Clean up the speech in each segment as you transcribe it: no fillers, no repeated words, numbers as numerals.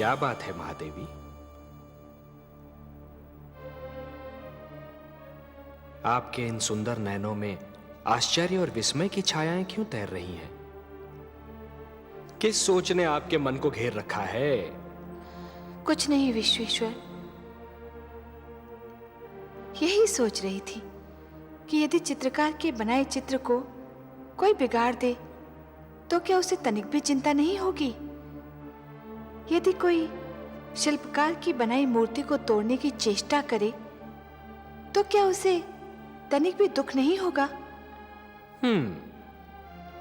क्या बात है महादेवी? आपके इन सुंदर नैनों में आश्चर्य और विस्मय की छायाएं क्यों तैर रही हैं? किस सोच ने आपके मन को घेर रखा है? कुछ नहीं विश्वेश्वर, यही सोच रही थी कि यदि चित्रकार के बनाए चित्र को कोई बिगाड़ दे तो क्या उसे तनिक भी चिंता नहीं होगी? यदि कोई शिल्पकार की बनाई मूर्ति को तोड़ने की चेष्टा करे तो क्या उसे तनिक भी दुख नहीं होगा?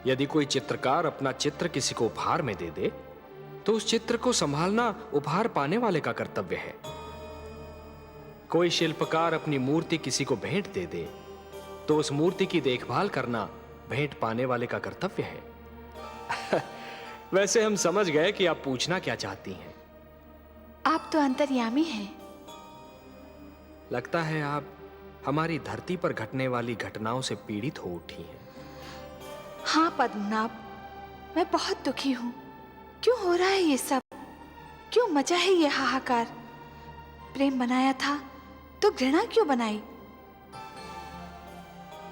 यदि कोई चित्रकार अपना चित्र किसी को उपहार में दे दे तो उस चित्र को संभालना उपहार पाने वाले का कर्तव्य है। कोई शिल्पकार अपनी मूर्ति किसी को भेंट दे दे तो उस मूर्ति की देखभाल करना भेंट पाने वाले का कर्तव्य है। वैसे हम समझ गए कि आप पूछना क्या चाहती हैं। आप तो अंतर्यामी हैं। लगता है आप हमारी धरती पर घटने वाली घटनाओं से पीड़ित हो उठी हैं। हाँ पद्मनाभ, मैं बहुत दुखी हूँ। क्यों हो रहा है ये सब? क्यों मचा है ये हाहाकार? प्रेम बनाया था तो घृणा क्यों बनाई?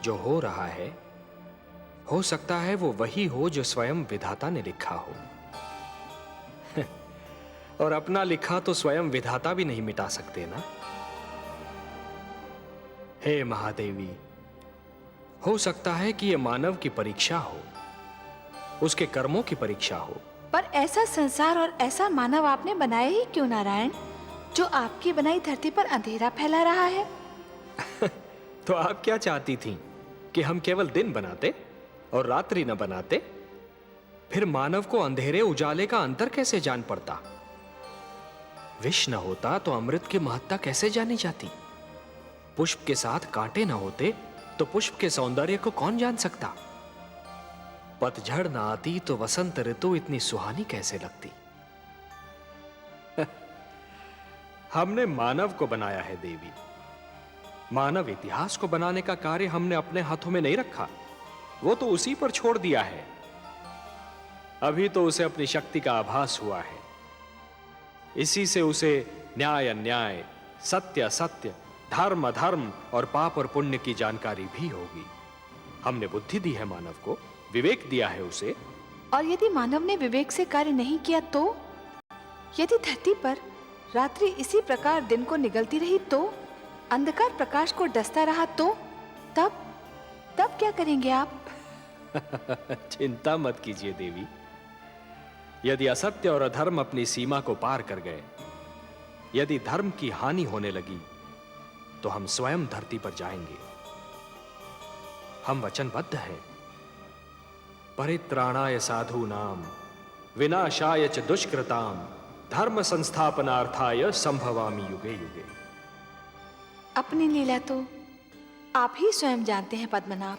जो हो रहा है हो सकता है वो वही हो जो स्वयं विधाता ने लिखा हो। और अपना लिखा तो स्वयं विधाता भी नहीं मिटा सकते ना। हे महादेवी, हो सकता है कि यह मानव की परीक्षा हो, उसके कर्मों की परीक्षा हो। पर ऐसा संसार और ऐसा मानव आपने बनाया ही क्यों नारायण, जो आपकी बनाई धरती पर अंधेरा फैला रहा है? तो आप क्या चाहती थीं कि हम केवल दिन बनाते और रात्रि न बनाते? फिर मानव को अंधेरे उजाले का अंतर कैसे जान पड़ता? विष न होता तो अमृत की महत्ता कैसे जानी जाती? पुष्प के साथ कांटे न होते तो पुष्प के सौंदर्य को कौन जान सकता? पतझड़ न आती तो वसंत ऋतु इतनी सुहानी कैसे लगती? हमने मानव को बनाया है देवी। मानव इतिहास को बनाने का कार्य हमने अपने हाथों में नहीं रखा, वो तो उसी पर छोड़ दिया है। अभी तो उसे अपनी शक्ति का आभास हुआ है। इसी से उसे न्याय अन्याय, सत्य असत्य, धर्म अधर्म और पाप और पुण्य की जानकारी भी होगी। हमने बुद्धि दी है मानव को, विवेक दिया है उसे। और यदि मानव ने विवेक से कार्य नहीं किया तो? यदि धरती पर रात्रि इसी प्रकार दिन को निगलती रही तो? अंधकार प्रकाश को डसता रहा तो? तब क्या करेंगे आप? चिंता मत कीजिए देवी। यदि असत्य और अधर्म अपनी सीमा को पार कर गए, यदि धर्म की हानि होने लगी, तो हम स्वयं धरती पर जाएंगे। हम वचनबद्ध हैं। परित्राणाय साधूनाम विनाशाय च दुष्कृताम धर्म संस्थापनार्थाय संभवामि युगे युगे। अपनी लीला तो आप ही स्वयं जानते हैं पद्मनाभ।